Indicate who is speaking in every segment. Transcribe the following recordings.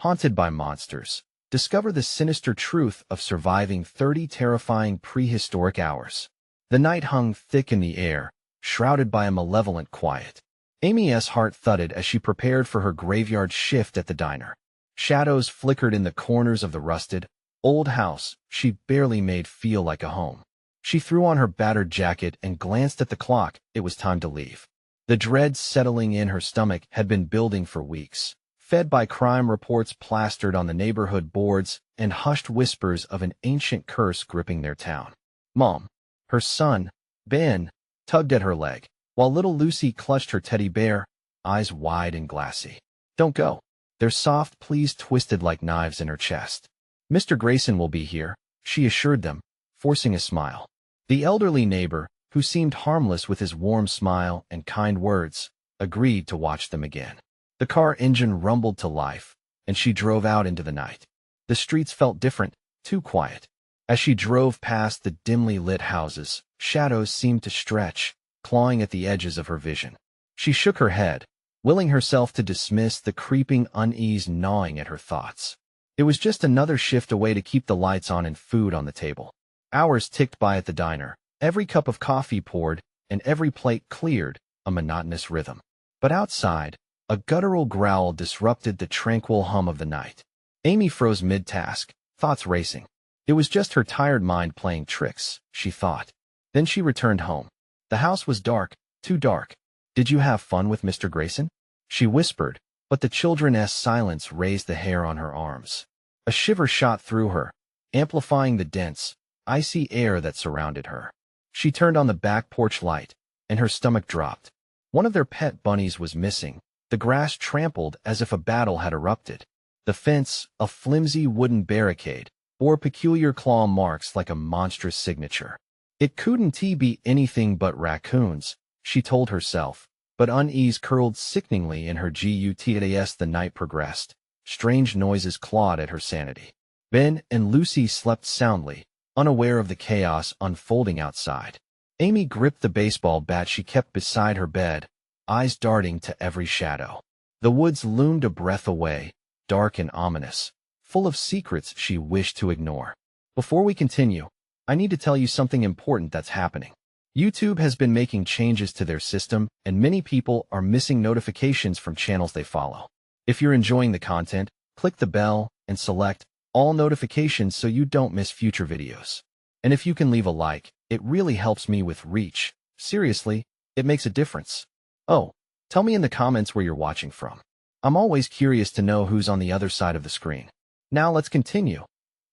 Speaker 1: haunted by monsters. Discover the sinister truth of surviving 30 terrifying prehistoric hours. The night hung thick in the air, shrouded by a malevolent quiet. Amy's heart thudded as she prepared for her graveyard shift at the diner. Shadows flickered in the corners of the rusted, old house she barely made feel like a home. She threw on her battered jacket and glanced at the clock. It was time to leave. The dread settling in her stomach had been building for weeks, fed by crime reports plastered on the neighborhood boards and hushed whispers of an ancient curse gripping their town. Mom, her son, Ben, tugged at her leg, while little Lucy clutched her teddy bear, eyes wide and glassy. Don't go. Their soft pleas twisted like knives in her chest. Mr. Grayson will be here, she assured them, forcing a smile. The elderly neighbor, who seemed harmless with his warm smile and kind words, agreed to watch them again. The car engine rumbled to life, and she drove out into the night. The streets felt different, too quiet. As she drove past the dimly lit houses, shadows seemed to stretch, clawing at the edges of her vision. She shook her head, willing herself to dismiss the creeping unease gnawing at her thoughts. It was just another shift away to keep the lights on and food on the table. Hours ticked by at the diner, every cup of coffee poured, and every plate cleared, a monotonous rhythm. But outside, a guttural growl disrupted the tranquil hum of the night. Amy froze mid-task, thoughts racing. It was just her tired mind playing tricks, she thought. Then she returned home. The house was dark, too dark. Did you have fun with Mr. Grayson? She whispered, but the children's silence raised the hair on her arms. A shiver shot through her, amplifying the dense, icy air that surrounded her. She turned on the back porch light, and her stomach dropped. One of their pet bunnies was missing, the grass trampled as if a battle had erupted. The fence, a flimsy wooden barricade, bore peculiar claw marks like a monstrous signature. It couldn't be anything but raccoons, she told herself, but unease curled sickeningly in her guts as the night progressed. Strange noises clawed at her sanity. Ben and Lucy slept soundly, unaware of the chaos unfolding outside. Amy gripped the baseball bat she kept beside her bed, eyes darting to every shadow. The woods loomed a breath away, dark and ominous, full of secrets she wished to ignore. Before we continue, I need to tell you something important that's happening. YouTube has been making changes to their system, and many people are missing notifications from channels they follow. If you're enjoying the content, click the bell and select all notifications so you don't miss future videos. And if you can leave a like, it really helps me with reach. Seriously, it makes a difference. Oh, tell me in the comments where you're watching from. I'm always curious to know who's on the other side of the screen. Now let's continue.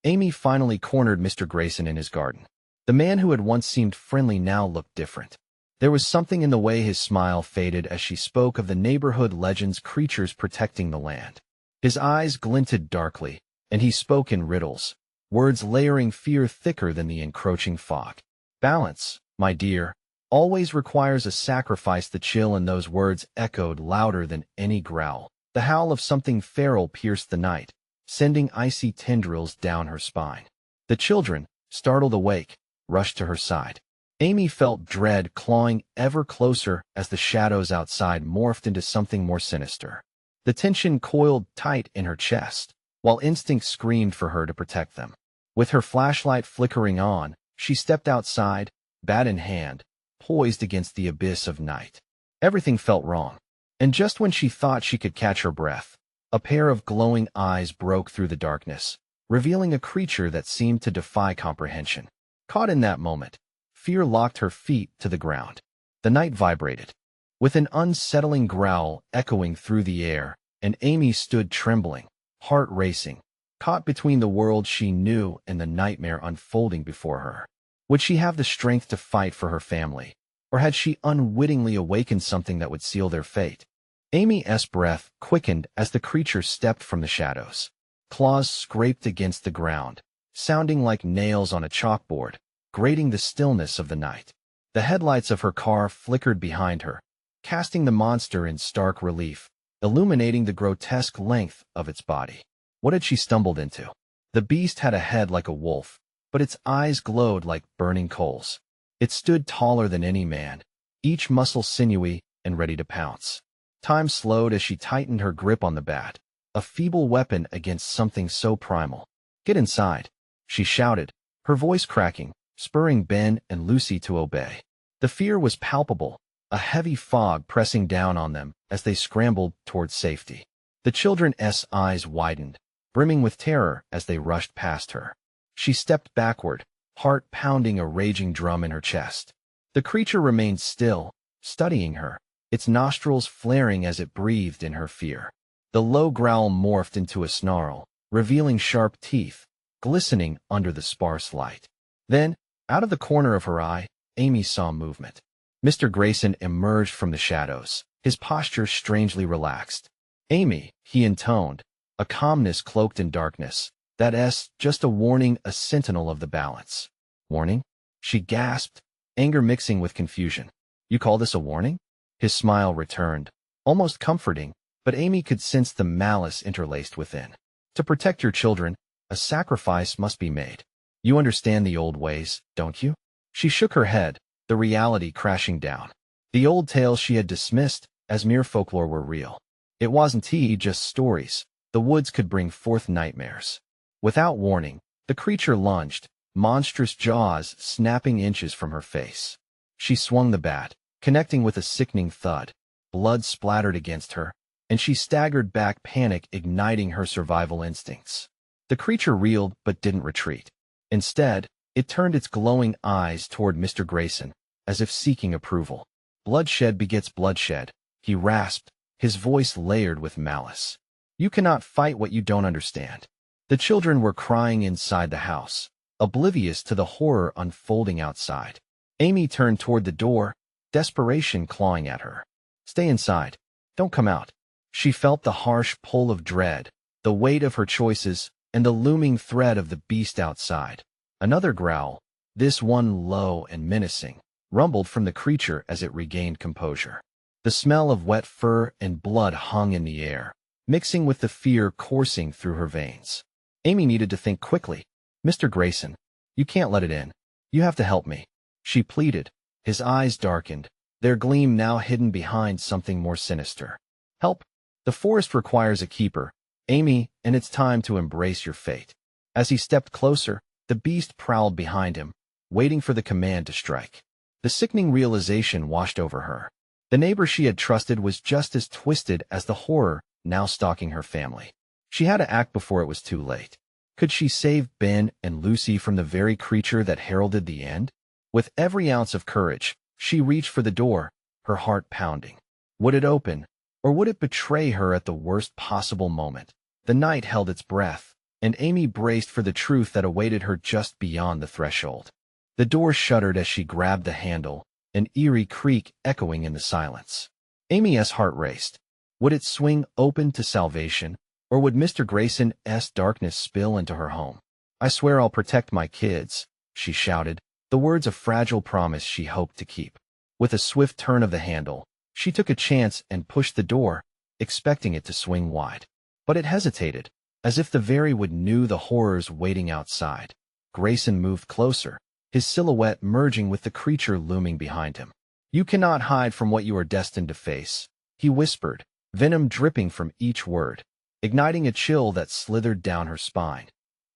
Speaker 1: Amy finally cornered Mr. Grayson in his garden. The man who had once seemed friendly now looked different. There was something in the way his smile faded as she spoke of the neighborhood legend's creatures protecting the land. His eyes glinted darkly, and he spoke in riddles, words layering fear thicker than the encroaching fog. Balance, my dear, always requires a sacrifice. The chill in those words echoed louder than any growl. The howl of something feral pierced the night, sending icy tendrils down her spine. The children, startled awake, rushed to her side. Amy felt dread clawing ever closer as the shadows outside morphed into something more sinister. The tension coiled tight in her chest, while instinct screamed for her to protect them. With her flashlight flickering on, she stepped outside, bat in hand, poised against the abyss of night. Everything felt wrong, and just when she thought she could catch her breath, a pair of glowing eyes broke through the darkness, revealing a creature that seemed to defy comprehension. Caught in that moment, fear locked her feet to the ground. The night vibrated, with an unsettling growl echoing through the air, and Amy stood trembling, heart racing, caught between the world she knew and the nightmare unfolding before her. Would she have the strength to fight for her family, or had she unwittingly awakened something that would seal their fate? Amy's breath quickened as the creature stepped from the shadows. Claws scraped against the ground, sounding like nails on a chalkboard, grating the stillness of the night. The headlights of her car flickered behind her, casting the monster in stark relief, illuminating the grotesque length of its body. What had she stumbled into? The beast had a head like a wolf, but its eyes glowed like burning coals. It stood taller than any man, each muscle sinewy and ready to pounce. Time slowed as she tightened her grip on the bat, a feeble weapon against something so primal. "Get inside," she shouted, her voice cracking, spurring Ben and Lucy to obey. The fear was palpable, a heavy fog pressing down on them as they scrambled towards safety. The children's eyes widened, brimming with terror as they rushed past her. She stepped backward, heart pounding a raging drum in her chest. The creature remained still, studying her, its nostrils flaring as it breathed in her fear. The low growl morphed into a snarl, revealing sharp teeth, glistening under the sparse light. Then, out of the corner of her eye, Amy saw movement. Mr. Grayson emerged from the shadows, his posture strangely relaxed. "Amy," he intoned, a calmness cloaked in darkness. "That's just a warning, a sentinel of the balance." "Warning?" she gasped, anger mixing with confusion. "You call this a warning?" His smile returned, almost comforting, but Amy could sense the malice interlaced within. "To protect your children, a sacrifice must be made. You understand the old ways, don't you?" She shook her head, the reality crashing down. The old tales she had dismissed as mere folklore were real. It wasn't just stories. The woods could bring forth nightmares. Without warning, the creature lunged, monstrous jaws snapping inches from her face. She swung the bat, connecting with a sickening thud. Blood splattered against her, and she staggered back, panic igniting her survival instincts. The creature reeled but didn't retreat. Instead, it turned its glowing eyes toward Mr. Grayson, as if seeking approval. "Bloodshed begets bloodshed," he rasped, his voice layered with malice. "You cannot fight what you don't understand." The children were crying inside the house, oblivious to the horror unfolding outside. Amy turned toward the door, desperation clawing at her. "Stay inside. Don't come out." She felt the harsh pull of dread, the weight of her choices, and the looming threat of the beast outside. Another growl, this one low and menacing, rumbled from the creature as it regained composure. The smell of wet fur and blood hung in the air, mixing with the fear coursing through her veins. Amy needed to think quickly. "Mr. Grayson, you can't let it in. You have to help me," she pleaded. His eyes darkened, their gleam now hidden behind something more sinister. "Help? The forest requires a keeper, Amy, and it's time to embrace your fate." As he stepped closer, the beast prowled behind him, waiting for the command to strike. The sickening realization washed over her. The neighbor she had trusted was just as twisted as the horror now stalking her family. She had to act before it was too late. Could she save Ben and Lucy from the very creature that heralded the end? With every ounce of courage, she reached for the door, her heart pounding. Would it open, or would it betray her at the worst possible moment? The night held its breath, and Amy braced for the truth that awaited her just beyond the threshold. The door shuddered as she grabbed the handle, an eerie creak echoing in the silence. Amy's heart raced. Would it swing open to salvation, or would Mr. Grayson's darkness spill into her home? "I swear I'll protect my kids," she shouted, the words a fragile promise she hoped to keep. With a swift turn of the handle, she took a chance and pushed the door, expecting it to swing wide. But it hesitated, as if the very wood knew the horrors waiting outside. Grayson moved closer, his silhouette merging with the creature looming behind him. "You cannot hide from what you are destined to face," he whispered, venom dripping from each word, igniting a chill that slithered down her spine.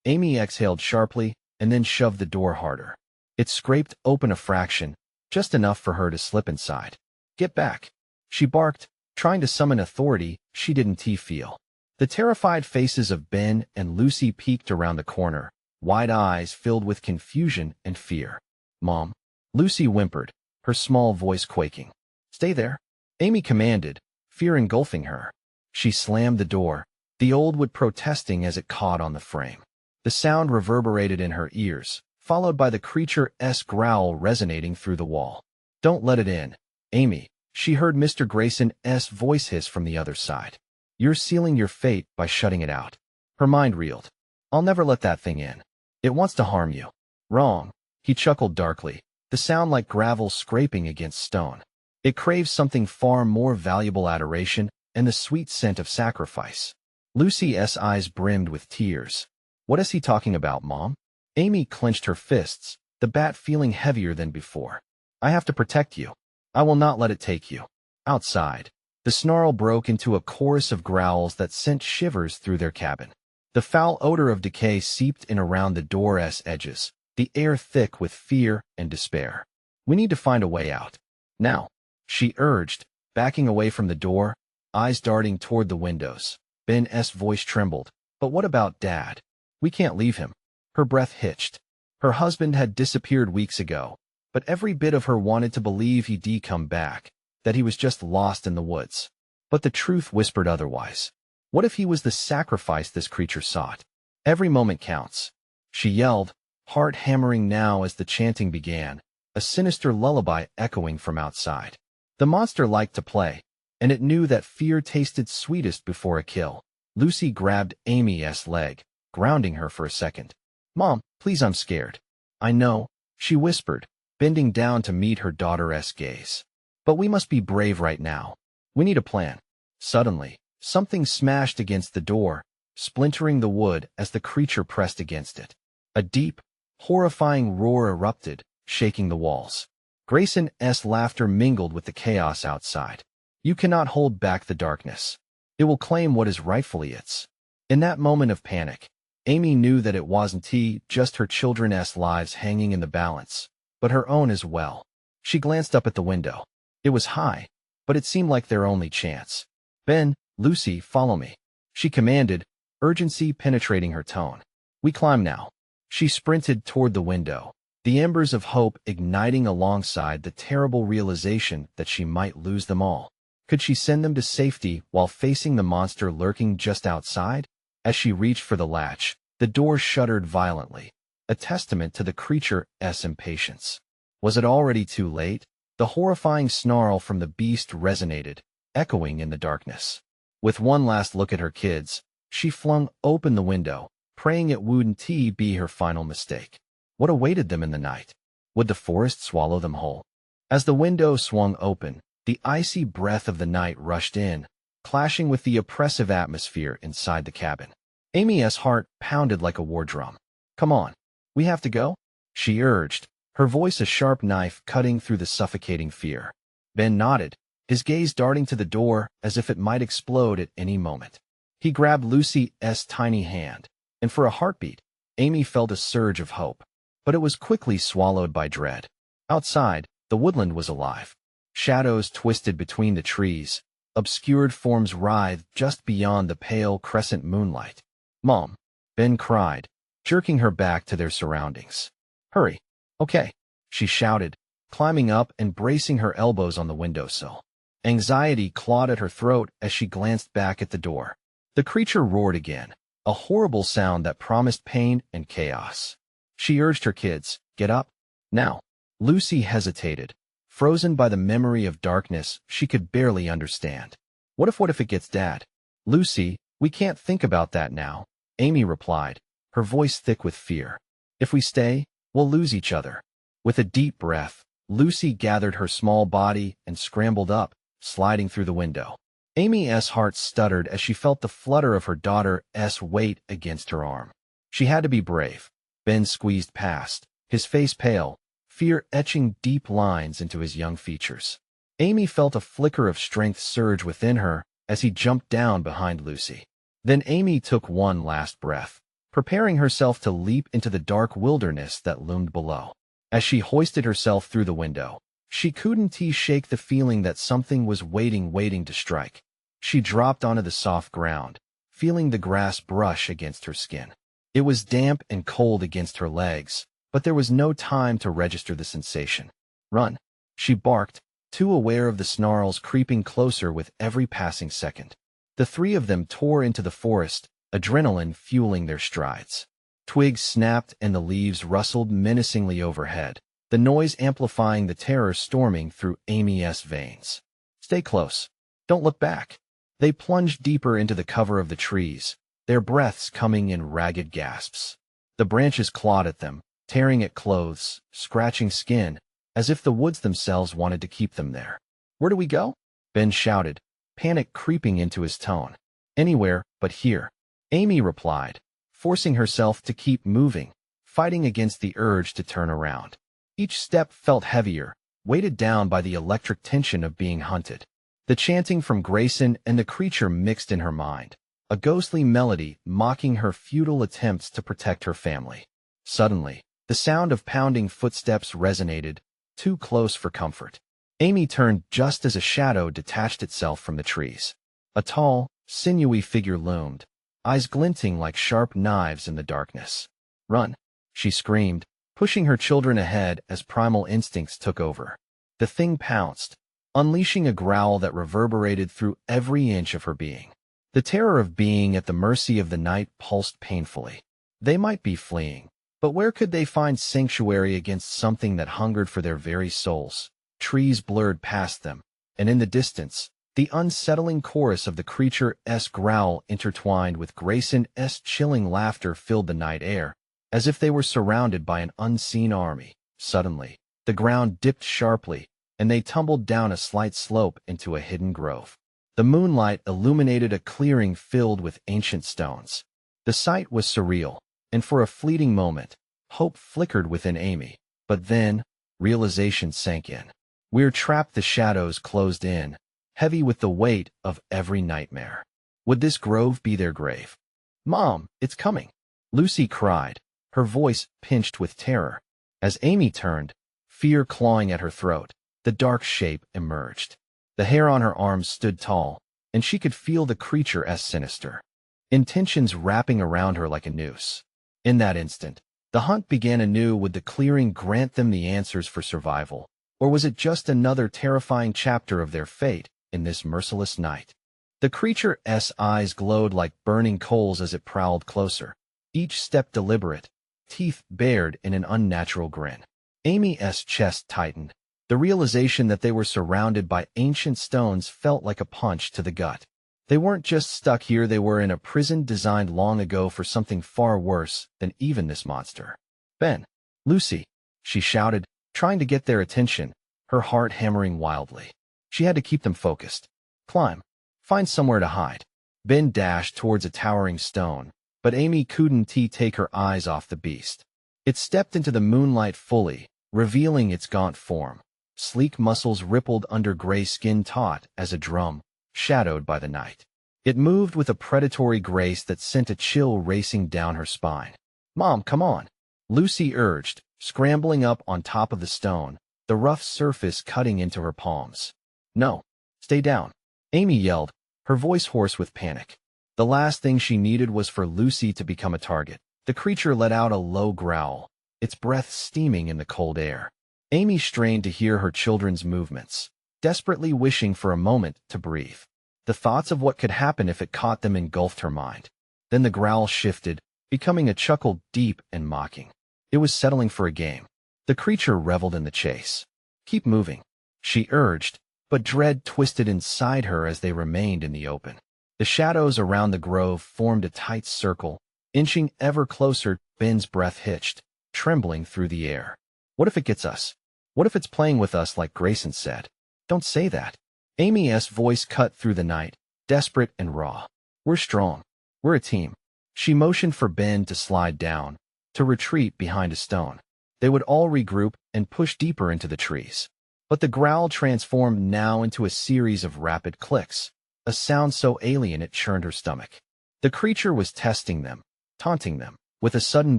Speaker 1: Amy exhaled sharply and then shoved the door harder. It scraped open a fraction, just enough for her to slip inside. "Get back," she barked, trying to summon authority she didn't feel. The terrified faces of Ben and Lucy peeked around the corner, wide eyes filled with confusion and fear. "Mom," Lucy whimpered, her small voice quaking. "Stay there," Amy commanded, fear engulfing her. She slammed the door, the old wood protesting as it caught on the frame. The sound reverberated in her ears, followed by the creature's growl resonating through the wall. "Don't let it in, Amy," she heard Mr. Grayson's voice hiss from the other side. "You're sealing your fate by shutting it out." Her mind reeled. "I'll never let that thing in. It wants to harm you." "Wrong," he chuckled darkly, the sound like gravel scraping against stone. "It craves something far more valuable, adoration and the sweet scent of sacrifice." Lucy's eyes brimmed with tears. "What is he talking about, Mom?" Amy clenched her fists, the bat feeling heavier than before. "I have to protect you. I will not let it take you." Outside, The snarl broke into a chorus of growls that sent shivers through their cabin. The foul odor of decay seeped in around the door's edges, the air thick with fear and despair. "We need to find a way out. Now," she urged, backing away from the door, eyes darting toward the windows. Ben's voice trembled. "But what about Dad? We can't leave him." Her breath hitched. Her husband had disappeared weeks ago, but every bit of her wanted to believe he'd come back, that he was just lost in the woods. But the truth whispered otherwise. What if he was the sacrifice this creature sought? Every moment counts, she yelled, heart hammering now as the chanting began, a sinister lullaby echoing from outside. The monster liked to play, and it knew that fear tasted sweetest before a kill. Lucy grabbed Amy's leg, grounding her for a second. "Mom, please, I'm scared." "I know," she whispered, bending down to meet her daughter's gaze. "But we must be brave right now. We need a plan." Suddenly, something smashed against the door, splintering the wood as the creature pressed against it. A deep, horrifying roar erupted, shaking the walls. Grayson's laughter mingled with the chaos outside. "You cannot hold back the darkness. It will claim what is rightfully its." In that moment of panic, Amy knew that it wasn't just her children's lives hanging in the balance, but her own as well. She glanced up at the window. It was high, but it seemed like their only chance. "Ben, Lucy, follow me," she commanded, urgency penetrating her tone. "We climb now." She sprinted toward the window, the embers of hope igniting alongside the terrible realization that she might lose them all. Could she send them to safety while facing the monster lurking just outside? As she reached for the latch, the door shuddered violently, a testament to the creature's impatience. Was it already too late? The horrifying snarl from the beast resonated, echoing in the darkness. With one last look at her kids, she flung open the window, praying it wouldn't be her final mistake. What awaited them in the night? Would the forest swallow them whole? As the window swung open, the icy breath of the night rushed in, clashing with the oppressive atmosphere inside the cabin. Amy's heart pounded like a war drum. "Come on, we have to go," she urged, her voice a sharp knife cutting through the suffocating fear. Ben nodded, his gaze darting to the door as if it might explode at any moment. He grabbed Lucy's tiny hand, and for a heartbeat, Amy felt a surge of hope. But it was quickly swallowed by dread. Outside, the woodland was alive. Shadows twisted between the trees, obscured forms writhed just beyond the pale crescent moonlight. "Mom," Ben cried, jerking her back to their surroundings. "Hurry." "Okay," she shouted, climbing up and bracing her elbows on the windowsill. Anxiety clawed at her throat as she glanced back at the door. The creature roared again, a horrible sound that promised pain and chaos. She urged her kids, "Get up, now." Lucy hesitated, frozen by the memory of darkness she could barely understand. What if it gets Dad?" "Lucy, we can't think about that now," Amy replied, her voice thick with fear. "If we stay, we'll lose each other." With a deep breath, Lucy gathered her small body and scrambled up, sliding through the window. Amy's heart stuttered as she felt the flutter of her daughter's weight against her arm. She had to be brave. Ben squeezed past, his face pale, fear etching deep lines into his young features. Amy felt a flicker of strength surge within her as he jumped down behind Lucy. Then Amy took one last breath, preparing herself to leap into the dark wilderness that loomed below. As she hoisted herself through the window, she couldn't shake the feeling that something was waiting to strike. She dropped onto the soft ground, feeling the grass brush against her skin. It was damp and cold against her legs, but there was no time to register the sensation. "Run," she barked, too aware of the snarls creeping closer with every passing second. The three of them tore into the forest, adrenaline fueling their strides. Twigs snapped and the leaves rustled menacingly overhead, the noise amplifying the terror storming through Amy's veins. "Stay close. Don't look back." They plunged deeper into the cover of the trees, their breaths coming in ragged gasps. The branches clawed at them, tearing at clothes, scratching skin, as if the woods themselves wanted to keep them there. "Where do we go?" Ben shouted, panic creeping into his tone. "Anywhere but here," Amy replied, forcing herself to keep moving, fighting against the urge to turn around. Each step felt heavier, weighted down by the electric tension of being hunted. The chanting from Grayson and the creature mixed in her mind, a ghostly melody mocking her futile attempts to protect her family. Suddenly, the sound of pounding footsteps resonated, too close for comfort. Amy turned just as a shadow detached itself from the trees. A tall, sinewy figure loomed, eyes glinting like sharp knives in the darkness. "Run!" she screamed, pushing her children ahead as primal instincts took over. The thing pounced, unleashing a growl that reverberated through every inch of her being. The terror of being at the mercy of the night pulsed painfully. They might be fleeing, but where could they find sanctuary against something that hungered for their very souls? Trees blurred past them, and in the distance, the unsettling chorus of the creature's growl intertwined with Grayson's chilling laughter filled the night air, as if they were surrounded by an unseen army. Suddenly, the ground dipped sharply, and they tumbled down a slight slope into a hidden grove. The moonlight illuminated a clearing filled with ancient stones. The sight was surreal, and for a fleeting moment, hope flickered within Amy. But then, realization sank in. "We're trapped." The shadows closed in, heavy with the weight of every nightmare. Would this grove be their grave? "Mom, it's coming!" Lucy cried, her voice pinched with terror. As Amy turned, fear clawing at her throat, the dark shape emerged. The hair on her arms stood tall, and she could feel the creature's sinister intentions wrapping around her like a noose. In that instant, the hunt began anew. Would the clearing grant them the answers for survival, or was it just another terrifying chapter of their fate in this merciless night? The creature's eyes glowed like burning coals as it prowled closer, each step deliberate, teeth bared in an unnatural grin. Amy's chest tightened. The realization that they were surrounded by ancient stones felt like a punch to the gut. They weren't just stuck here, they were in a prison designed long ago for something far worse than even this monster. "Ben! Lucy!" she shouted, trying to get their attention, her heart hammering wildly. She had to keep them focused. "Climb. Find somewhere to hide." Ben dashed towards a towering stone, but Amy couldn't take her eyes off the beast. It stepped into the moonlight fully, revealing its gaunt form. Sleek muscles rippled under gray skin taut as a drum, shadowed by the night. It moved with a predatory grace that sent a chill racing down her spine. "Mom, come on," Lucy urged, scrambling up on top of the stone, the rough surface cutting into her palms. "No, stay down," Amy yelled, her voice hoarse with panic. The last thing she needed was for Lucy to become a target. The creature let out a low growl, its breath steaming in the cold air. Amy strained to hear her children's movements, desperately wishing for a moment to breathe. The thoughts of what could happen if it caught them engulfed her mind. Then the growl shifted, becoming a chuckle deep and mocking. It was settling for a game. The creature reveled in the chase. "Keep moving," she urged, but dread twisted inside her as they remained in the open. The shadows around the grove formed a tight circle, inching ever closer. Ben's breath hitched, trembling through the air. "What if it gets us? What if it's playing with us like Grayson said?" "Don't say that." Amy's voice cut through the night, desperate and raw. "We're strong. We're a team." She motioned for Ben to slide down, to retreat behind a stone. They would all regroup and push deeper into the trees. But the growl transformed now into a series of rapid clicks, a sound so alien it churned her stomach. The creature was testing them, taunting them. With a sudden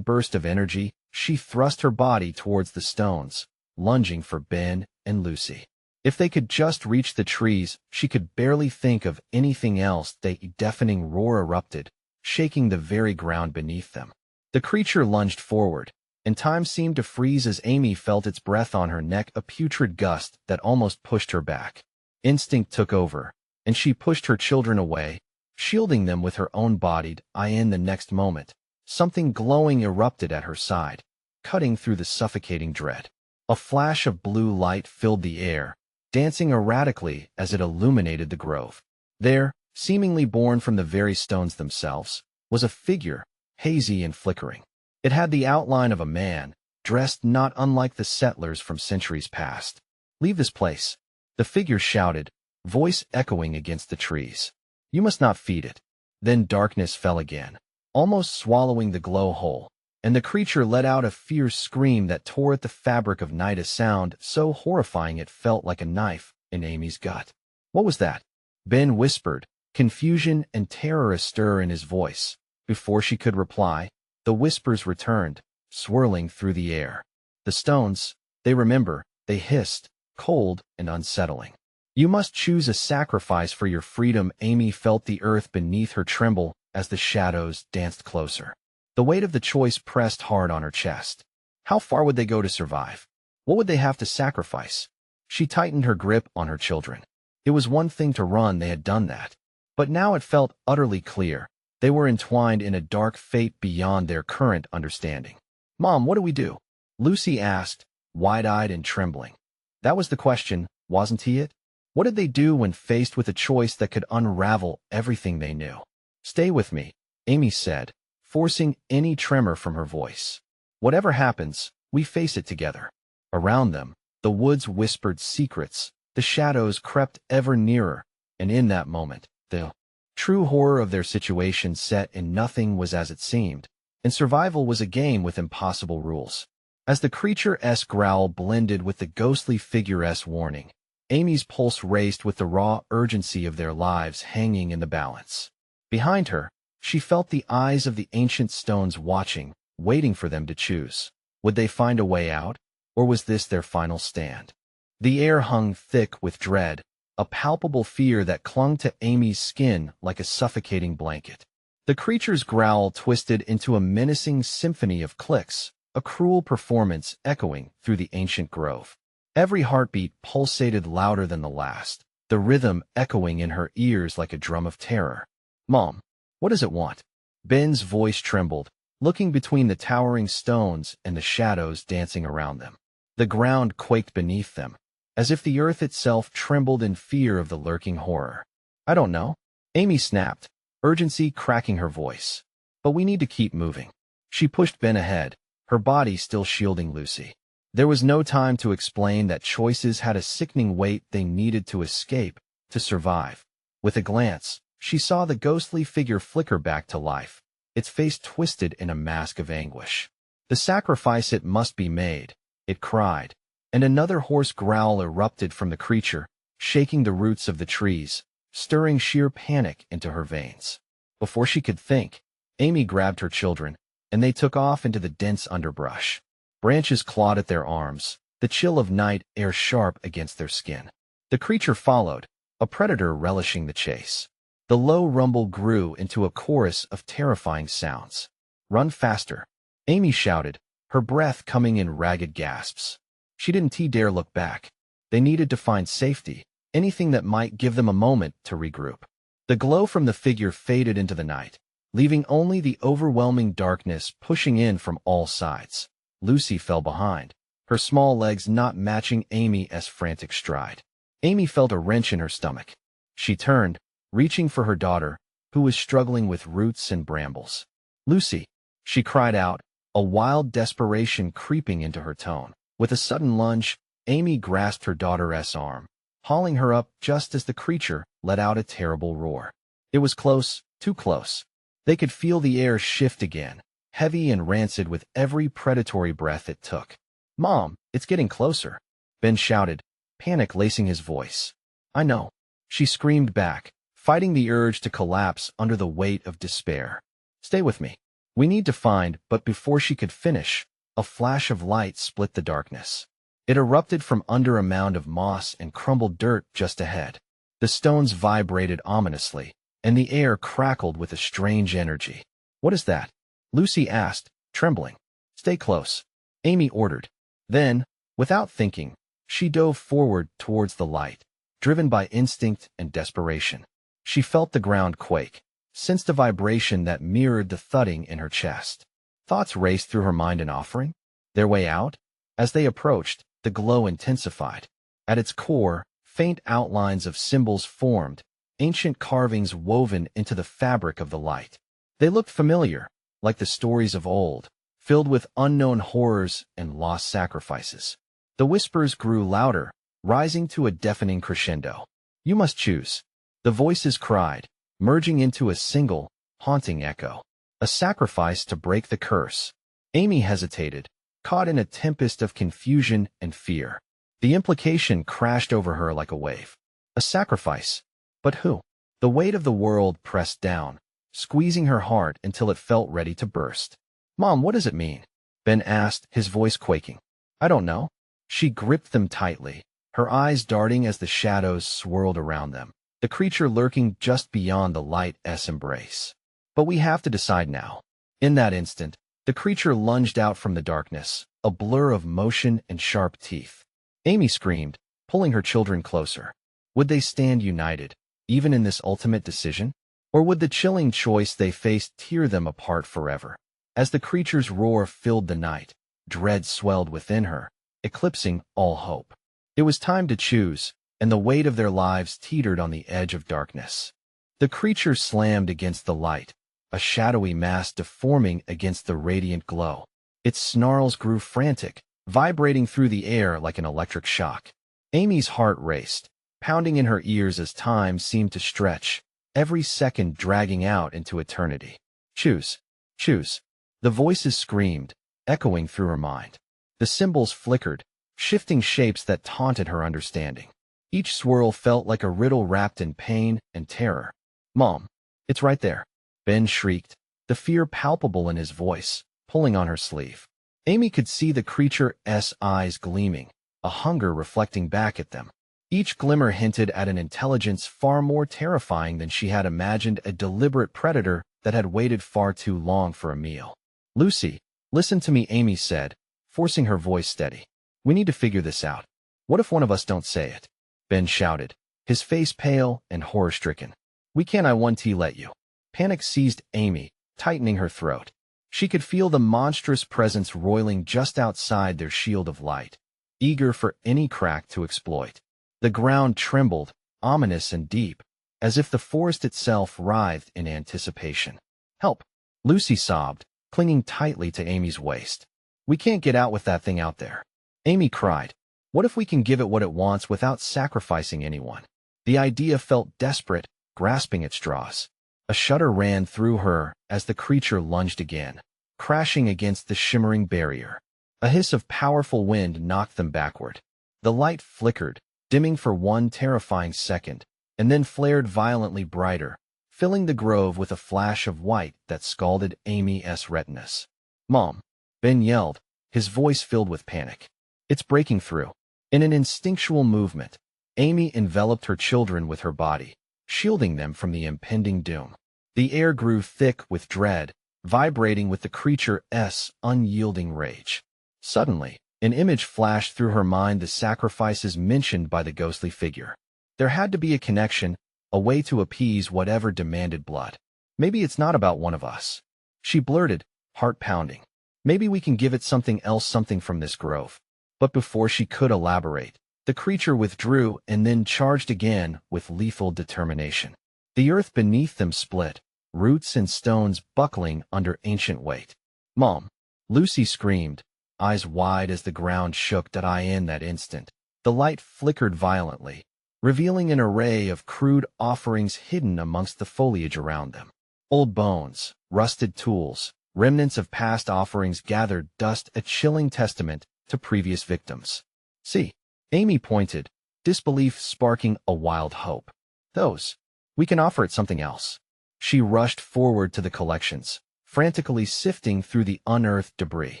Speaker 1: burst of energy, she thrust her body towards the stones, lunging for Ben and Lucy. If they could just reach the trees, she could barely think of anything else. A deafening roar erupted, shaking the very ground beneath them. The creature lunged forward, and time seemed to freeze as Amy felt its breath on her neck, a putrid gust that almost pushed her back. Instinct took over, and she pushed her children away, shielding them with her own body. In the next moment, something glowing erupted at her side, cutting through the suffocating dread. A flash of blue light filled the air, dancing erratically as it illuminated the grove. There, seemingly born from the very stones themselves, was a figure, hazy and flickering. It had the outline of a man, dressed not unlike the settlers from centuries past. "Leave this place," the figure shouted, voice echoing against the trees. "You must not feed it." Then darkness fell again, almost swallowing the glow whole, and the creature let out a fierce scream that tore at the fabric of night, a sound so horrifying it felt like a knife in Amy's gut. What was that? Ben whispered, confusion and terror astir in his voice. Before she could reply, the whispers returned, swirling through the air. The stones, they remember, they hissed, cold and unsettling. You must choose a sacrifice for your freedom. Amy felt the earth beneath her tremble as the shadows danced closer. The weight of the choice pressed hard on her chest. How far would they go to survive? What would they have to sacrifice? She tightened her grip on her children. It was one thing to run, they had done that. But now it felt utterly clear. They were entwined in a dark fate beyond their current understanding. Mom, what do we do? Lucy asked, wide-eyed and trembling. That was the question, wasn't it? What did they do when faced with a choice that could unravel everything they knew? Stay with me, Amy said, forcing any tremor from her voice. Whatever happens, we face it together. Around them, the woods whispered secrets, the shadows crept ever nearer, and in that moment, the true horror of their situation set in. Nothing was as it seemed, and survival was a game with impossible rules. As the creature's growl blended with the ghostly figure's warning, Amy's pulse raced with the raw urgency of their lives hanging in the balance. Behind her, she felt the eyes of the ancient stones watching, waiting for them to choose. Would they find a way out, or was this their final stand? The air hung thick with dread, a palpable fear that clung to Amy's skin like a suffocating blanket. The creature's growl twisted into a menacing symphony of clicks, a cruel performance echoing through the ancient grove. Every heartbeat pulsated louder than the last, the rhythm echoing in her ears like a drum of terror. Mom, what does it want? Ben's voice trembled, looking between the towering stones and the shadows dancing around them. The ground quaked beneath them, as if the earth itself trembled in fear of the lurking horror. I don't know, Amy snapped, urgency cracking her voice. But we need to keep moving. She pushed Ben ahead, her body still shielding Lucy. There was no time to explain that choices had a sickening weight. They needed to escape, to survive. With a glance, she saw the ghostly figure flicker back to life, its face twisted in a mask of anguish. The sacrifice, it must be made, it cried, and another hoarse growl erupted from the creature, shaking the roots of the trees, stirring sheer panic into her veins. Before she could think, Amy grabbed her children, and they took off into the dense underbrush. Branches clawed at their arms, the chill of night air sharp against their skin. The creature followed, a predator relishing the chase. The low rumble grew into a chorus of terrifying sounds. Run faster, Amy shouted, her breath coming in ragged gasps. She didn't dare look back. They needed to find safety, anything that might give them a moment to regroup. The glow from the figure faded into the night, leaving only the overwhelming darkness pushing in from all sides. Lucy fell behind, her small legs not matching Amy's frantic stride. Amy felt a wrench in her stomach. She turned, reaching for her daughter, who was struggling with roots and brambles. Lucy, she cried out, a wild desperation creeping into her tone. With a sudden lunge, Amy grasped her daughter's arm, hauling her up just as the creature let out a terrible roar. It was close, too close. They could feel the air shift again, heavy and rancid with every predatory breath it took. Mom, it's getting closer, Ben shouted, panic lacing his voice. I know, she screamed back, fighting the urge to collapse under the weight of despair. Stay with me. We need to find, but before she could finish, a flash of light split the darkness. It erupted from under a mound of moss and crumbled dirt just ahead. The stones vibrated ominously, and the air crackled with a strange energy. What is that? Lucy asked, trembling. Stay close, Amy ordered. Then, without thinking, she dove forward towards the light, driven by instinct and desperation. She felt the ground quake, sensed a vibration that mirrored the thudding in her chest. Thoughts raced through her mind, an offering? Their way out? As they approached, the glow intensified. At its core, faint outlines of symbols formed, ancient carvings woven into the fabric of the light. They looked familiar, like the stories of old, filled with unknown horrors and lost sacrifices. The whispers grew louder, rising to a deafening crescendo. You must choose. The voices cried, merging into a single, haunting echo. A sacrifice to break the curse. Amy hesitated, caught in a tempest of confusion and fear. The implication crashed over her like a wave. A sacrifice. But who? The weight of the world pressed down, squeezing her heart until it felt ready to burst. Mom, what does it mean? Ben asked, his voice quaking. I don't know. She gripped them tightly, her eyes darting as the shadows swirled around them, the creature lurking just beyond the light's embrace. But we have to decide now. In that instant, the creature lunged out from the darkness, a blur of motion and sharp teeth. Amy screamed, pulling her children closer. Would they stand united, even in this ultimate decision? Or would the chilling choice they faced tear them apart forever? As the creature's roar filled the night, dread swelled within her, eclipsing all hope. It was time to choose, and the weight of their lives teetered on the edge of darkness. The creature slammed against the light, a shadowy mass deforming against the radiant glow. Its snarls grew frantic, vibrating through the air like an electric shock. Amy's heart raced, pounding in her ears as time seemed to stretch, every second dragging out into eternity. Choose. Choose. The voices screamed, echoing through her mind. The symbols flickered, shifting shapes that taunted her understanding. Each swirl felt like a riddle wrapped in pain and terror. Mom, it's right there. Ben shrieked, the fear palpable in his voice, pulling on her sleeve. Amy could see the creature's eyes gleaming, a hunger reflecting back at them. Each glimmer hinted at an intelligence far more terrifying than she had imagined, a deliberate predator that had waited far too long for a meal. Lucy, listen to me, Amy said, forcing her voice steady. We need to figure this out. What if one of us don't say it? Ben shouted, his face pale and horror-stricken. We can't let you. Panic seized Amy, tightening her throat. She could feel the monstrous presence roiling just outside their shield of light, eager for any crack to exploit. The ground trembled, ominous and deep, as if the forest itself writhed in anticipation. Help! Lucy sobbed, clinging tightly to Amy's waist. We can't get out with that thing out there. Amy cried. What if we can give it what it wants without sacrificing anyone? The idea felt desperate, grasping at straws. A shudder ran through her as the creature lunged again, crashing against the shimmering barrier. A hiss of powerful wind knocked them backward. The light flickered, dimming for one terrifying second, and then flared violently brighter, filling the grove with a flash of white that scalded Amy's retinas. Mom! Ben yelled, his voice filled with panic. It's breaking through. In an instinctual movement, Amy enveloped her children with her body, shielding them from the impending doom. The air grew thick with dread, vibrating with the creature's unyielding rage. Suddenly, an image flashed through her mind, the sacrifices mentioned by the ghostly figure. There had to be a connection, a way to appease whatever demanded blood. Maybe it's not about one of us. She blurted, heart pounding. Maybe we can give it something else, something from this grove. But before she could elaborate, the creature withdrew and then charged again with lethal determination. The earth beneath them split, roots and stones buckling under ancient weight. Mom! Lucy screamed, eyes wide as the ground shook. In that instant, the light flickered violently, revealing an array of crude offerings hidden amongst the foliage around them. Old bones, rusted tools, remnants of past offerings gathered dust, a chilling testament to previous victims. See, Amy pointed, disbelief sparking a wild hope. Those. We can offer it something else. She rushed forward to the collections, frantically sifting through the unearthed debris.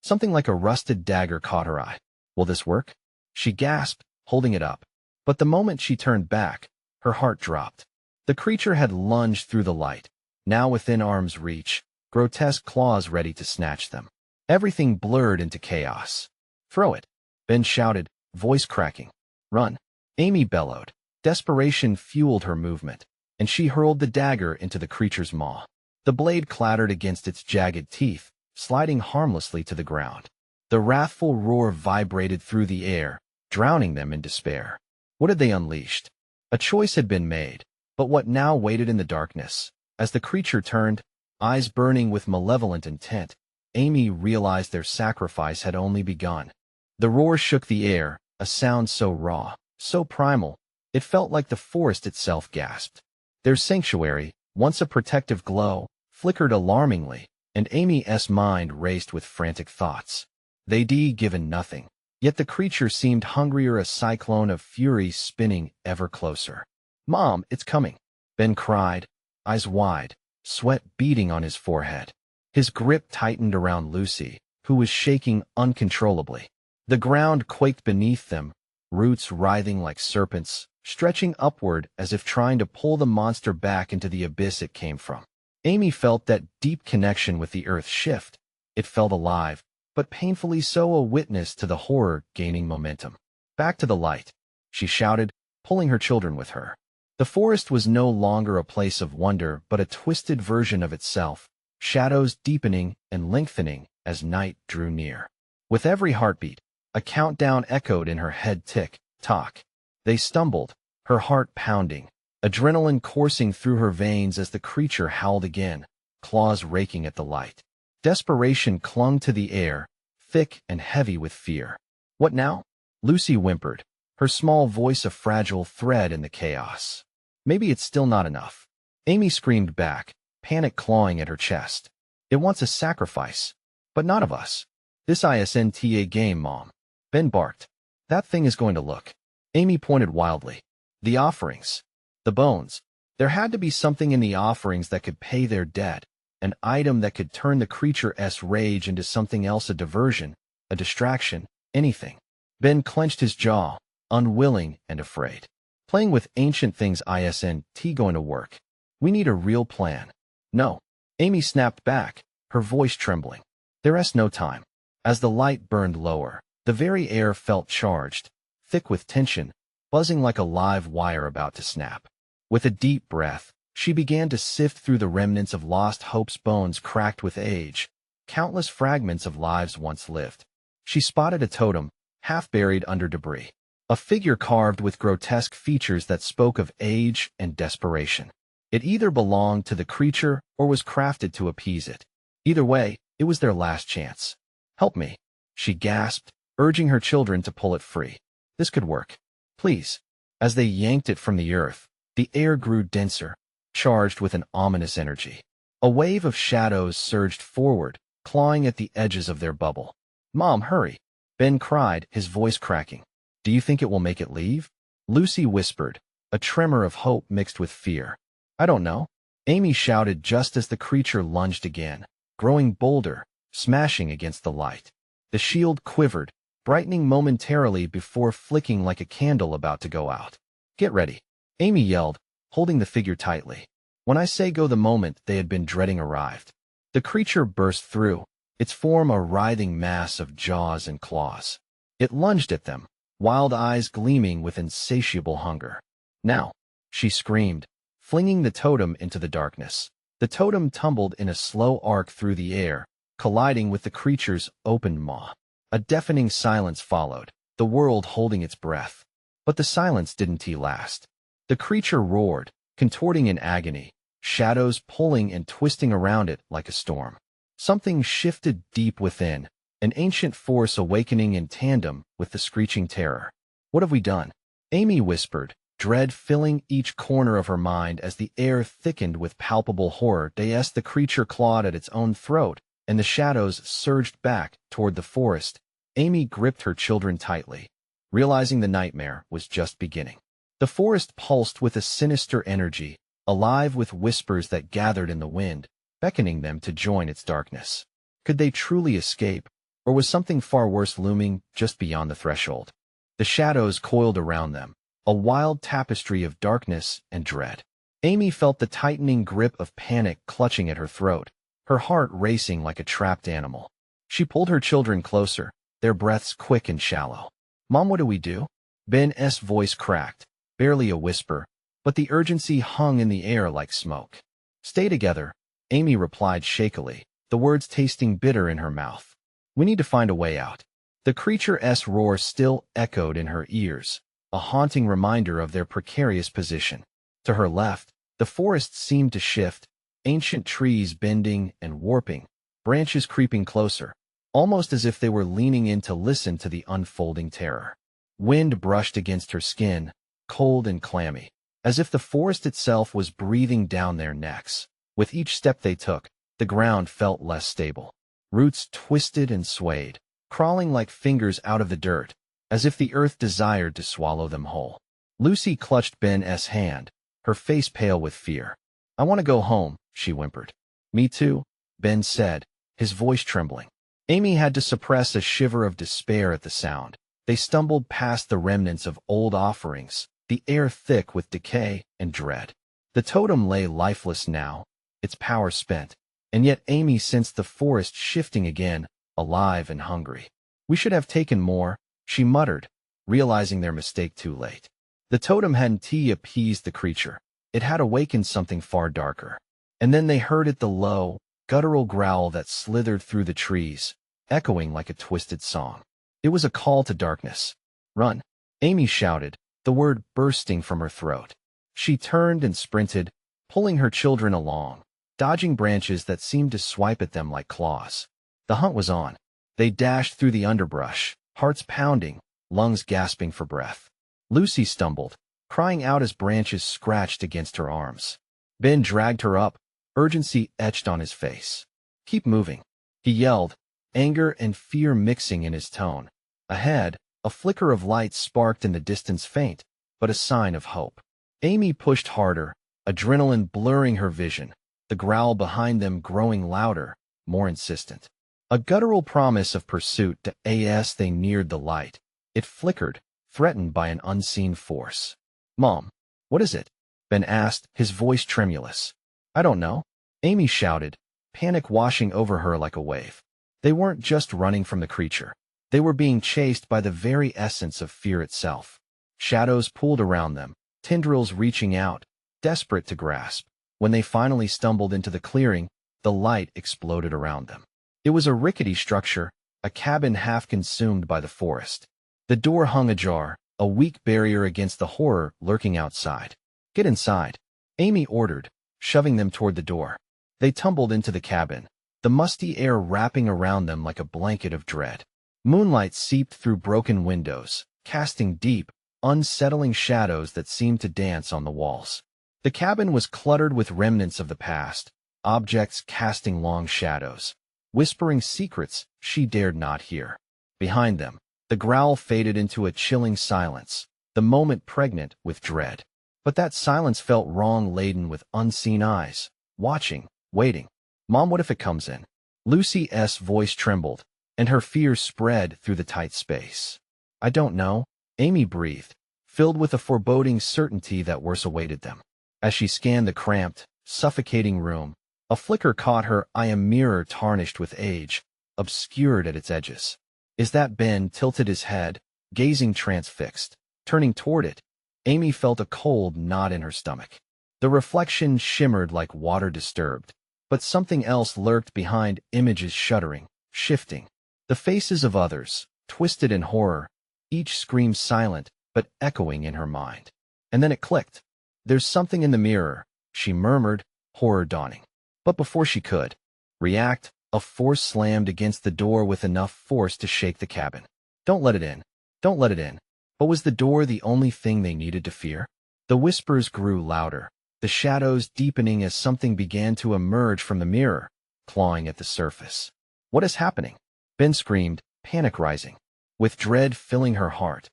Speaker 1: Something like a rusted dagger caught her eye. Will this work? She gasped, holding it up. But the moment she turned back, her heart dropped. The creature had lunged through the light, now within arm's reach, grotesque claws ready to snatch them. Everything blurred into chaos. Throw it! Ben shouted, voice cracking. Run! Amy bellowed. Desperation fueled her movement, and she hurled the dagger into the creature's maw. The blade clattered against its jagged teeth, sliding harmlessly to the ground. The wrathful roar vibrated through the air, drowning them in despair. What had they unleashed? A choice had been made, but what now waited in the darkness? As the creature turned, eyes burning with malevolent intent, Amy realized their sacrifice had only begun. The roar shook the air, a sound so raw, so primal, it felt like the forest itself gasped. Their sanctuary, once a protective glow, flickered alarmingly, and Amy's mind raced with frantic thoughts. They'd given nothing. Yet the creature seemed hungrier, a cyclone of fury spinning ever closer. "Mom, it's coming!" Ben cried, eyes wide, sweat beading on his forehead. His grip tightened around Lucy, who was shaking uncontrollably. The ground quaked beneath them, roots writhing like serpents, stretching upward as if trying to pull the monster back into the abyss it came from. Amy felt that deep connection with the earth shift. It felt alive, but painfully so, a witness to the horror gaining momentum. "Back to the light," she shouted, pulling her children with her. The forest was no longer a place of wonder, but a twisted version of itself, shadows deepening and lengthening as night drew near. With every heartbeat, a countdown echoed in her head, tick-tock. They stumbled, her heart pounding, adrenaline coursing through her veins as the creature howled again, claws raking at the light. Desperation clung to the air, thick and heavy with fear. "What now?" Lucy whimpered, her small voice a fragile thread in the chaos. "Maybe it's still not enough." Amy screamed back, panic clawing at her chest. "It wants a sacrifice. But not of us. This isn't a game, Mom." Ben barked. "That thing is going to look." Amy pointed wildly. "The offerings. The bones. There had to be something in the offerings that could pay their debt, an item that could turn the creature's rage into something else, a diversion, a distraction, anything." Ben clenched his jaw, unwilling and afraid. "Playing with ancient things isn't going to work. We need a real plan." "No." Amy snapped back, her voice trembling. "There's no time." As the light burned lower, the very air felt charged, thick with tension, buzzing like a live wire about to snap. With a deep breath, she began to sift through the remnants of lost hopes, bones cracked with age, countless fragments of lives once lived. She spotted a totem, half buried under debris, a figure carved with grotesque features that spoke of age and desperation. It either belonged to the creature or was crafted to appease it. Either way, it was their last chance. "Help me," she gasped, urging her children to pull it free. "This could work. Please." As they yanked it from the earth, the air grew denser, charged with an ominous energy. A wave of shadows surged forward, clawing at the edges of their bubble. "Mom, hurry!" Ben cried, his voice cracking. "Do you think it will make it leave?" Lucy whispered, a tremor of hope mixed with fear. "I don't know." Amy shouted just as the creature lunged again, growing bolder, smashing against the light. The shield quivered, brightening momentarily before flicking like a candle about to go out. "Get ready," Amy yelled, holding the figure tightly. When I say go, the moment they had been dreading arrived. The creature burst through, its form a writhing mass of jaws and claws. It lunged at them, wild eyes gleaming with insatiable hunger. "Now!" she screamed, flinging the totem into the darkness. The totem tumbled in a slow arc through the air, colliding with the creature's open maw. A deafening silence followed, the world holding its breath. But the silence didn't last. The creature roared, contorting in agony, shadows pulling and twisting around it like a storm. Something shifted deep within, an ancient force awakening in tandem with the screeching terror. "What have we done?" Amy whispered, dread filling each corner of her mind as the air thickened with palpable horror. The creature clawed at its own throat, and the shadows surged back toward the forest. Amy gripped her children tightly, realizing the nightmare was just beginning. The forest pulsed with a sinister energy, alive with whispers that gathered in the wind, beckoning them to join its darkness. Could they truly escape, or was something far worse looming just beyond the threshold? The shadows coiled around them, a wild tapestry of darkness and dread. Amy felt the tightening grip of panic clutching at her throat, her heart racing like a trapped animal. She pulled her children closer, their breaths quick and shallow. "Mom, what do we do?" Ben's voice cracked, barely a whisper, but the urgency hung in the air like smoke. "Stay together," Amy replied shakily, the words tasting bitter in her mouth. "We need to find a way out." The creature's roar still echoed in her ears, a haunting reminder of their precarious position. To her left, the forest seemed to shift, ancient trees bending and warping, branches creeping closer, almost as if they were leaning in to listen to the unfolding terror. Wind brushed against her skin, cold and clammy, as if the forest itself was breathing down their necks. With each step they took, the ground felt less stable. Roots twisted and swayed, crawling like fingers out of the dirt, as if the earth desired to swallow them whole. Lucy clutched Ben's hand, her face pale with fear. "I want to go home," she whimpered. "Me too," Ben said, his voice trembling. Amy had to suppress a shiver of despair at the sound. They stumbled past the remnants of old offerings, the air thick with decay and dread. The totem lay lifeless now, its power spent, and yet Amy sensed the forest shifting again, alive and hungry. "We should have taken more," she muttered, realizing their mistake too late. The totem hadn't appeased the creature. It had awakened something far darker. And then they heard it, the low, guttural growl that slithered through the trees, echoing like a twisted song. It was a call to darkness. "Run!" Amy shouted, the word bursting from her throat. She turned and sprinted, pulling her children along, dodging branches that seemed to swipe at them like claws. The hunt was on. They dashed through the underbrush, hearts pounding, lungs gasping for breath. Lucy stumbled, crying out as branches scratched against her arms. Ben dragged her up, urgency etched on his face. "Keep moving," he yelled, anger and fear mixing in his tone. Ahead, a flicker of light sparked in the distance, faint, but a sign of hope. Amy pushed harder, adrenaline blurring her vision, the growl behind them growing louder, more insistent. A guttural promise of pursuit as they neared the light. It flickered, threatened by an unseen force. "Mom, what is it?" Ben asked, his voice tremulous. "I don't know," Amy shouted, panic washing over her like a wave. They weren't just running from the creature. They were being chased by the very essence of fear itself. Shadows pooled around them, tendrils reaching out, desperate to grasp. When they finally stumbled into the clearing, the light exploded around them. It was a rickety structure, a cabin half consumed by the forest. The door hung ajar, a weak barrier against the horror lurking outside. "Get inside," Amy ordered, shoving them toward the door. They tumbled into the cabin, the musty air wrapping around them like a blanket of dread. Moonlight seeped through broken windows, casting deep, unsettling shadows that seemed to dance on the walls. The cabin was cluttered with remnants of the past, objects casting long shadows, whispering secrets she dared not hear. Behind them, the growl faded into a chilling silence, the moment pregnant with dread. But that silence felt wrong, laden with unseen eyes, watching, waiting. "Mom, what if it comes in?" Lucy's voice trembled, and her fear spread through the tight space. "I don't know," Amy breathed, filled with a foreboding certainty that worse awaited them. As she scanned the cramped, suffocating room, a flicker caught her eye, a mirror tarnished with age, obscured at its edges. "Is that?" Ben tilted his head, gazing transfixed. Turning toward it, Amy felt a cold knot in her stomach. The reflection shimmered like water disturbed, but something else lurked behind, images shuddering, shifting. The faces of others, twisted in horror, each scream silent but echoing in her mind. And then it clicked. "There's something in the mirror," she murmured, horror dawning. But before she could react, a force slammed against the door with enough force to shake the cabin. "Don't let it in. Don't let it in." But was the door the only thing they needed to fear? The whispers grew louder, the shadows deepening as something began to emerge from the mirror, clawing at the surface. "What is happening?" Ben screamed, panic rising. With dread filling her heart,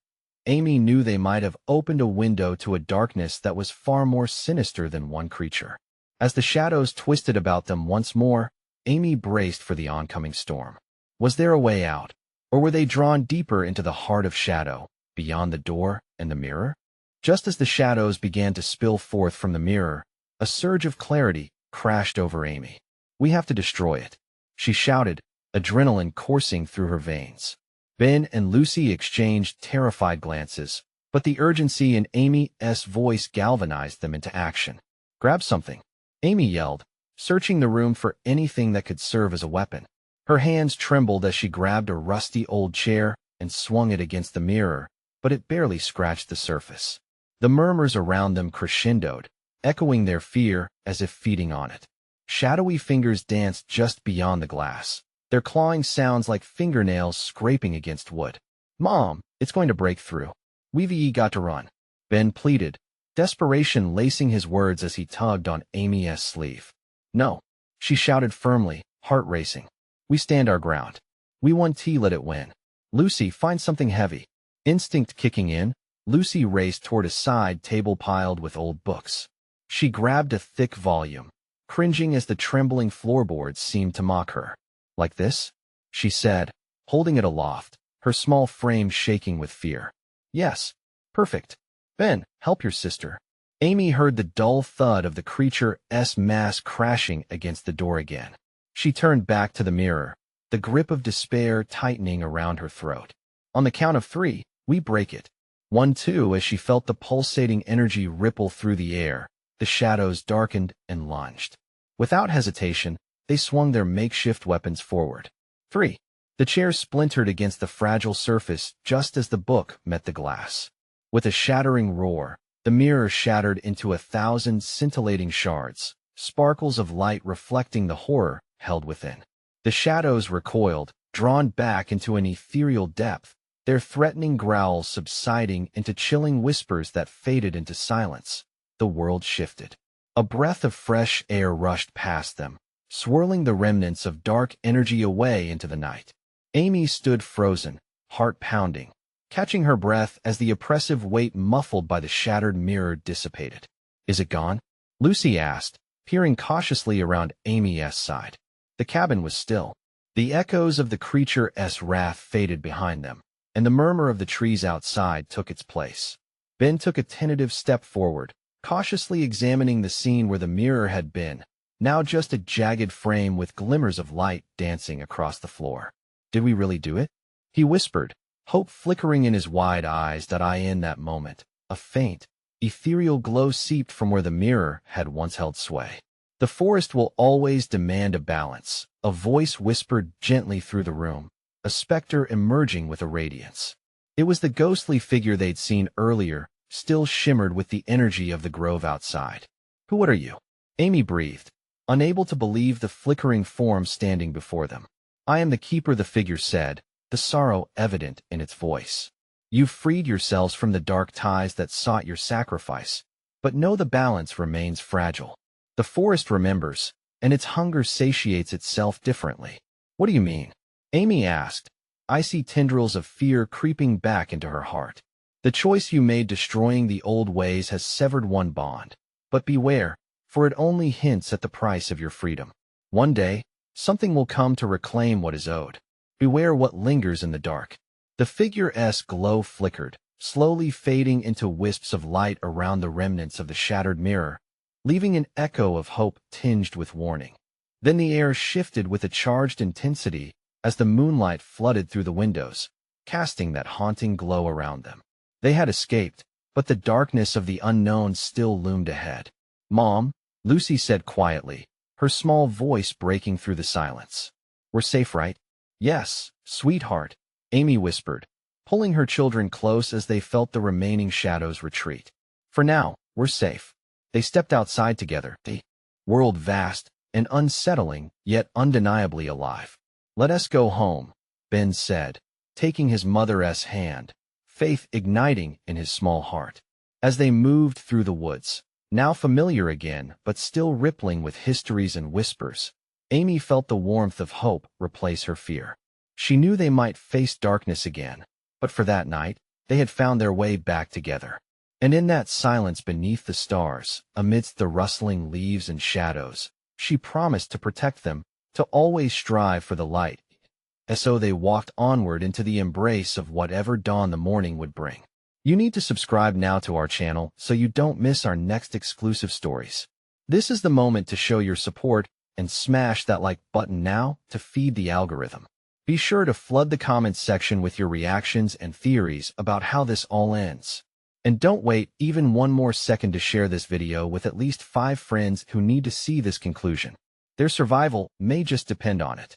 Speaker 1: Amy knew they might have opened a window to a darkness that was far more sinister than one creature. As the shadows twisted about them once more, Amy braced for the oncoming storm. Was there a way out, or were they drawn deeper into the heart of shadow, beyond the door and the mirror? Just as the shadows began to spill forth from the mirror, a surge of clarity crashed over Amy. "We have to destroy it," she shouted, adrenaline coursing through her veins. Ben and Lucy exchanged terrified glances, but the urgency in Amy's voice galvanized them into action. "Grab something," Amy yelled, searching the room for anything that could serve as a weapon. Her hands trembled as she grabbed a rusty old chair and swung it against the mirror, but it barely scratched the surface. The murmurs around them crescendoed, echoing their fear as if feeding on it. Shadowy fingers danced just beyond the glass, their clawing sounds like fingernails scraping against wood. "Mom, it's going to break through. We've got to run," Ben pleaded, desperation lacing his words as he tugged on Amy's sleeve. "No," she shouted firmly, heart racing. "We stand our ground." We want tea, let it win. Lucy, find something heavy. Instinct kicking in, Lucy raced toward a side table piled with old books. She grabbed a thick volume, cringing as the trembling floorboards seemed to mock her. Like this? She said, holding it aloft, her small frame shaking with fear. Yes. Perfect. Ben, help your sister. Amy heard the dull thud of the creature's mass crashing against the door again. She turned back to the mirror, the grip of despair tightening around her throat. On the count of 3, we break it. 1, 2, as she felt the pulsating energy ripple through the air, the shadows darkened and lunged. Without hesitation, they swung their makeshift weapons forward. 3. The chair splintered against the fragile surface just as the book met the glass. With a shattering roar, the mirror shattered into 1,000 scintillating shards, sparkles of light reflecting the horror held within. The shadows recoiled, drawn back into an ethereal depth, their threatening growls subsiding into chilling whispers that faded into silence. The world shifted. A breath of fresh air rushed past them, swirling the remnants of dark energy away into the night. Amy stood frozen, heart pounding, catching her breath as the oppressive weight muffled by the shattered mirror dissipated. Is it gone? Lucy asked, peering cautiously around Amy's side. The cabin was still. The echoes of the creature's wrath faded behind them, and the murmur of the trees outside took its place. Ben took a tentative step forward, cautiously examining the scene where the mirror had been, now just a jagged frame with glimmers of light dancing across the floor. Did we really do it? He whispered, hope flickering in his wide eyes. In that moment, a faint, ethereal glow seeped from where the mirror had once held sway. The forest will always demand a balance, a voice whispered gently through the room, a specter emerging with a radiance. It was the ghostly figure they'd seen earlier, still shimmered with the energy of the grove outside. What are you? Amy breathed, unable to believe the flickering form standing before them. I am the keeper, the figure said, the sorrow evident in its voice. You've freed yourselves from the dark ties that sought your sacrifice, but know the balance remains fragile. The forest remembers, and its hunger satiates itself differently. What do you mean? Amy asked, icy tendrils of fear creeping back into her heart. The choice you made destroying the old ways has severed one bond. But beware, for it only hints at the price of your freedom. One day, something will come to reclaim what is owed. Beware what lingers in the dark. The figure's glow flickered, slowly fading into wisps of light around the remnants of the shattered mirror, leaving an echo of hope tinged with warning. Then the air shifted with a charged intensity as the moonlight flooded through the windows, casting that haunting glow around them. They had escaped, but the darkness of the unknown still loomed ahead. Mom, Lucy said quietly, her small voice breaking through the silence. We're safe, right? Yes, sweetheart, Amy whispered, pulling her children close as they felt the remaining shadows retreat. For now, we're safe. They stepped outside together, the world vast and unsettling, yet undeniably alive. Let us go home, Ben said, taking his mother's hand, faith igniting in his small heart. As they moved through the woods, now familiar again but still rippling with histories and whispers, Amy felt the warmth of hope replace her fear. She knew they might face darkness again, but for that night, they had found their way back together. And in that silence beneath the stars, amidst the rustling leaves and shadows, she promised to protect them, to always strive for the light. And so they walked onward into the embrace of whatever dawn the morning would bring. You need to subscribe now to our channel so you don't miss our next exclusive stories. This is the moment to show your support and smash that like button now to feed the algorithm. Be sure to flood the comments section with your reactions and theories about how this all ends. And don't wait even one more second to share this video with at least 5 friends who need to see this conclusion. Their survival may just depend on it.